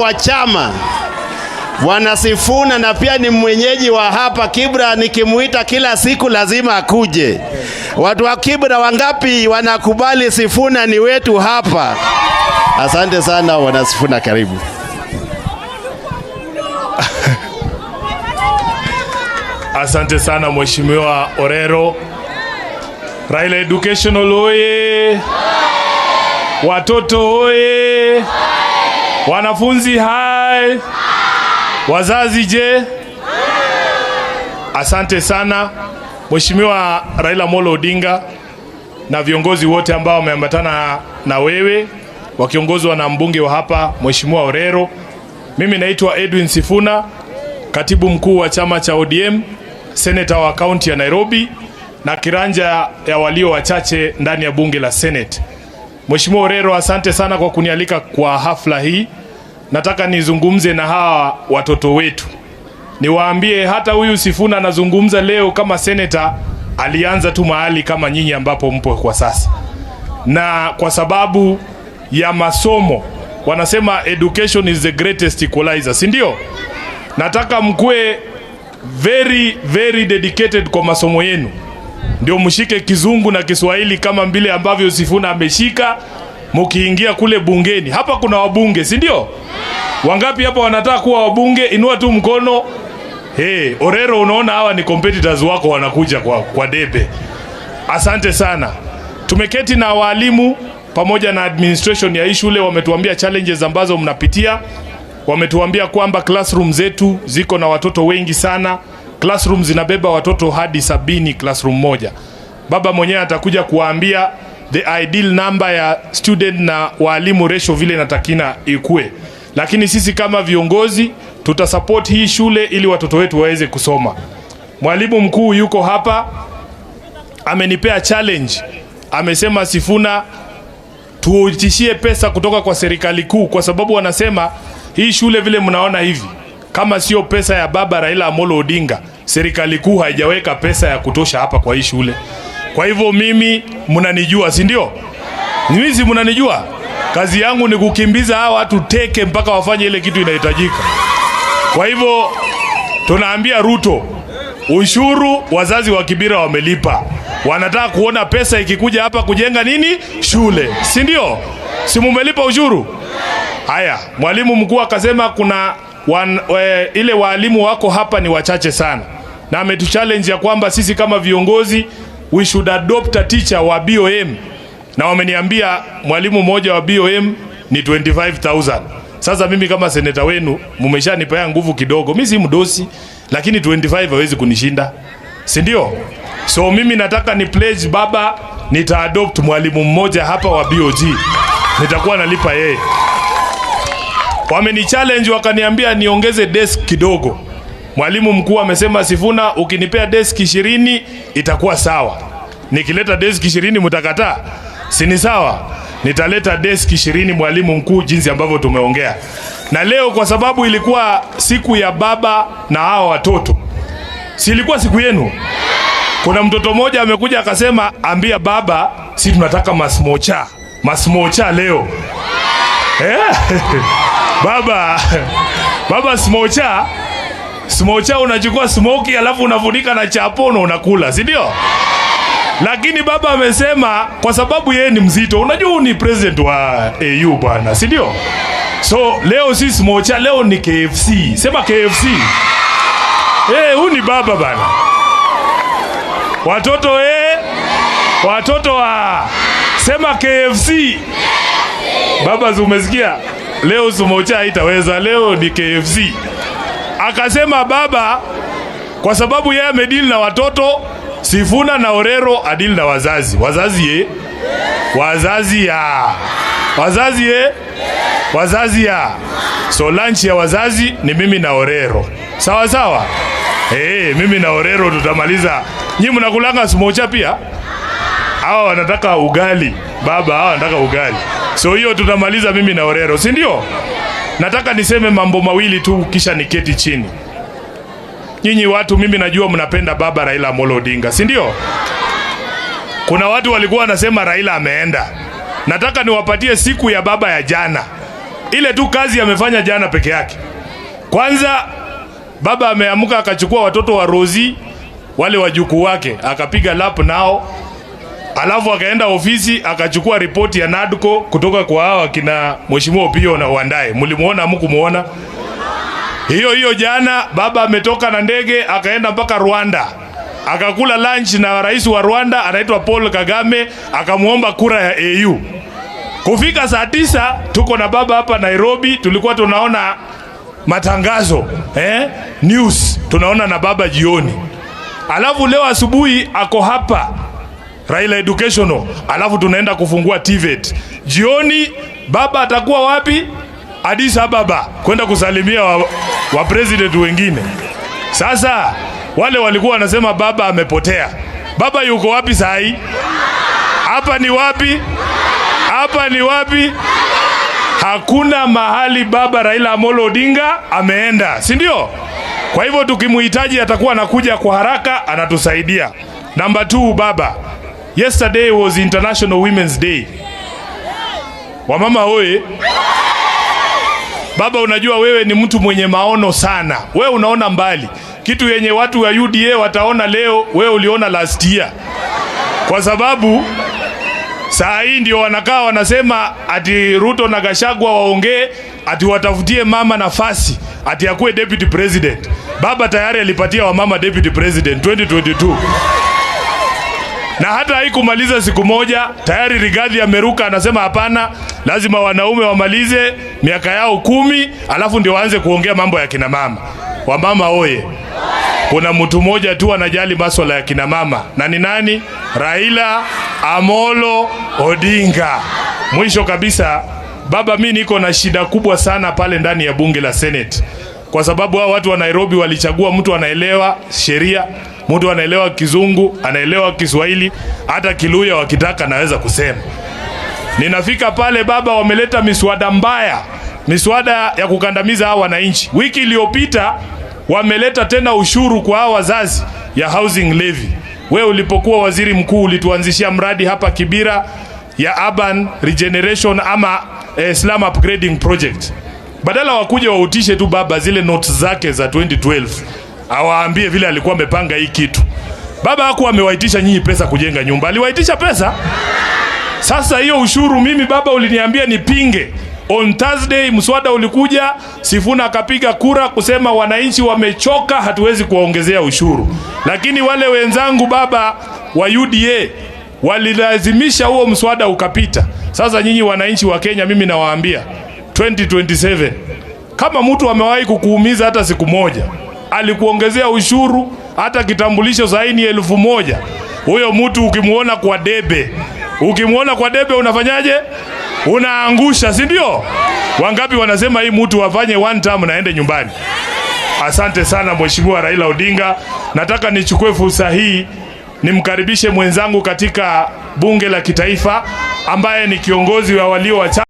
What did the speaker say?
wa chama Bwana Sifuna, na pia ni mwenyeji wa hapa Kibra. Nikimuita kila siku lazima akuje. Watu wa Kibra wangapi wanakubali Sifuna ni wetu hapa? Asante sana Bwana Sifuna, karibu. Asante sana Mheshimiwa Orero. Raila Educational oye! Watoto oye! Wanafunzi hai! Wazazi je? Asante sana Mheshimiwa Raila Molo Odinga na viongozi wote ambao wameambatana na wewe wakiongozwa na mbunge wa hapa Mheshimiwa Orero. Mimi naitwa Edwin Sifuna, katibu mkuu wa chama cha ODM, senator wa kaunti ya Nairobi na kiranja ya walio wachache ndani ya bunge la Senate. Mheshimiwa Orero, asante sana kwa kunialika kwa hafla hii. Nataka nizungumze na hawa watoto wetu. Niwaambie hata huyu Sifuna anazungumza leo kama senator, alianza tu mahali kama nyinyi ambapo mpo kwa sasa. Na kwa sababu ya masomo, wanasema education is the greatest equalizer, si ndio? Nataka mkue very dedicated kwa masomo yenu. Ndio mshike Kizungu na Kiswahili kama vile ambavyo Sifuna ameshika mkiingia kule bungeni. Hapa kuna wabunge, si ndio? Wangapi hapa wanataka kuwa wabunge? Inua tu mkono. Orero, unaona hawa ni competitors wako wanakuja kwa debe. Asante sana. Tumeketi na walimu pamoja na administration ya hii shule, wametuambia challenges ambazo mnapitia. Wametuambia kwamba classroom zetu ziko na watoto wengi sana. Classroom zinabeba watoto hadi 70 classroom moja. Baba mwenyewe atakuja kuambia the ideal number ya student na walimu ratio vile natakina ikue. Lakini sisi kama viongozi tutasupport hii shule ili watoto wetu waweze kusoma. Mwalimu mkuu yuko hapa, amenipea challenge. Amesema Sifuna tuitishie pesa kutoka kwa serikali kuu, kwa sababu wanasema hii shule vile mnaona hivi, kama sio pesa ya baba Raila Amolo Odinga, serikali kuu haijaweka pesa ya kutosha hapa kwa hii shule. Kwa hivyo mimi mnanijua, si ndio? Mimi mnanijua. Kazi yangu ni kukimbiza hawa watu teke mpaka wafanye ile kitu inahitajika. Kwa hivyo tunaambia Ruto, ushuru wazazi wa Kibra wamelipa. Wanataka kuona pesa ikikuja hapa kujenga nini? Shule. Si ndio? Si mumelipa ushuru? Haya, mwalimu mkuu akasema kuna ile walimu wako hapa ni wachache sana. Na ametuchallenge ya kwamba sisi kama viongozi we should adopt a teacher wa BOM. Na wameniambia mwalimu mmoja wa BOM ni 25,000. Sasa mimi kama seneta wenu mmeshanipea nguvu kidogo. Mimi si mdosi, lakini 25 hawezi kunishinda. Si ndio? So mimi nataka ni pledge baba, nita-adopt mwalimu mmoja hapa wa BOG. Nitakuwa nalipa yeye. Wameni-challenge wakaniambia niongeze desk kidogo. Mwalimu mkuu amesema Sifuna, ukinipea desk 20 itakuwa sawa. Nikileta desk 20 mtakataa? Si ni sawa? Nitaleta desk 20 mwalimu mkuu, jinsi ambavyo tumeongea. Na leo kwa sababu ilikuwa siku ya baba na hao watoto, si ilikuwa siku yenu? Kuna mtoto mmoja amekuja akasema ambia baba, si tunataka masmocha leo. Baba smocha unachukua smoky alafu unafunika na chapono unakula, si ndio? Lakini baba amesema kwa sababu yeye ni mzito, unajua ni president wa AU bwana, si ndio? So leo si smocha, leo ni KFC. Sema KFC. Huyu ni baba bana. Watoto sema KFC. Baba umesikia? Leo smocha haitaweza, leo ni KFC. Akasema baba kwa sababu yeye amedili na watoto, Sifuna na Orero adili na wazazi. Wazazi ya. So lunch ya wazazi ni mimi na Orero. Sawa sawa? Mimi na Orero tutamaliza. Nyinyi mnakulanga smocha pia? Hawa wanataka ugali. Baba hawa wanataka ugali. So hiyo tutamaliza mimi na Orero, si ndio? Nataka niseme mambo mawili tu kisha niketi chini. Nyinyi watu, mimi najua mnapenda baba Raila Amolo Odinga, si ndio? Kuna watu walikuwa wanasema Raila ameenda. Nataka niwapatie siku ya baba ya jana. ile tu kazi amefanya jana peke yake. Kwanza baba ameamuka akachukua watoto wa Rozi, wale wajukuu wake, akapiga lap nao. Alafu akaenda ofisi akachukua ripoti ya NADCO kutoka kwa hawa kina Mheshimiwa Opio na Wandae. Mlimuona hamkumuona? Hiyo jana baba ametoka na ndege akaenda mpaka Rwanda. Akakula lunch na rais wa Rwanda anaitwa Paul Kagame, akamuomba kura ya AU. Kufika saa 9 tuko na baba hapa Nairobi, tulikuwa tunaona matangazo, news, tunaona na baba jioni. Alafu leo asubuhi ako hapa Raila Educational, alafu tunaenda kufungua TVET. Jioni baba atakuwa wapi? Addis Ababa kwenda kusalimia wa president wengine. Sasa wale walikuwa wanasema baba amepotea. Baba yuko wapi saa hii? Hapa ni wapi? Hapa ni wapi? Hakuna mahali baba Raila Amolo Odinga ameenda, si ndio? Kwa hivyo tukimuhitaji atakuwa anakuja kwa haraka, anatusaidia. Number 2, baba, yesterday was International Women's Day. Wamama hoye. Baba, unajua wewe ni mtu mwenye maono sana. Wewe unaona mbali. Kitu yenye watu wa UDA wataona leo, wewe uliona last year. Kwa sababu saa hii ndio wanakaa wanasema ati Ruto na Gachagua waongee ati watafutie mama nafasi ati akuwe deputy president. Baba tayari alipatia wa mama deputy president 2022. Na hata haikumaliza siku moja, tayari Rigathi ameruka anasema hapana, lazima wanaume wamalize miaka yao 10 alafu ndio waanze kuongea mambo ya kina mama. Wamama oye. Kuna mtu mmoja tu anajali masuala ya kina mama. Na ni nani? Raila Amolo Odinga. Mwisho kabisa, baba, mimi niko na shida kubwa sana pale ndani ya bunge la Senate. Kwa sababu hao watu wa Nairobi walichagua mtu anaelewa sheria, mtu anaelewa Kizungu, anaelewa Kiswahili, hata Kiluya wakitaka naweza kusema. Ninafika pale baba, wameleta miswada mbaya, miswada ya kukandamiza hawa wananchi. Wiki iliyopita wameleta tena ushuru kwa hawa wazazi ya housing levy. Wewe ulipokuwa waziri mkuu ulituanzishia mradi hapa Kibra ya urban regeneration ama slum upgrading project. Badala wakuje wautishe tu baba zile notes zake za 2012, awaambie vile alikuwa amepanga hii kitu. Baba hakuwa amewaitisha nyinyi pesa kujenga nyumba, aliwaitisha pesa. Sasa hiyo ushuru mimi baba uliniambia nipinge. On Thursday mswada ulikuja, Sifuna akapiga kura kusema wananchi wamechoka, hatuwezi kuwaongezea ushuru. Lakini wale wenzangu baba wa UDA walilazimisha huo mswada ukapita. Sasa nyinyi wananchi wa Kenya, mimi nawaambia 2027, kama mtu amewahi kukuumiza hata siku moja, alikuongezea ushuru hata kitambulisho zaini 1000, huyo mtu ukimuona kwa debe unafanyaje? Unaangusha, si ndio? Wangapi wanasema hii mtu afanye one term na aende nyumbani? Asante sana Mheshimiwa Raila Odinga. Nataka nichukue fursa hii nimkaribishe mwenzangu katika bunge la kitaifa ambaye ni kiongozi wa walio wachache.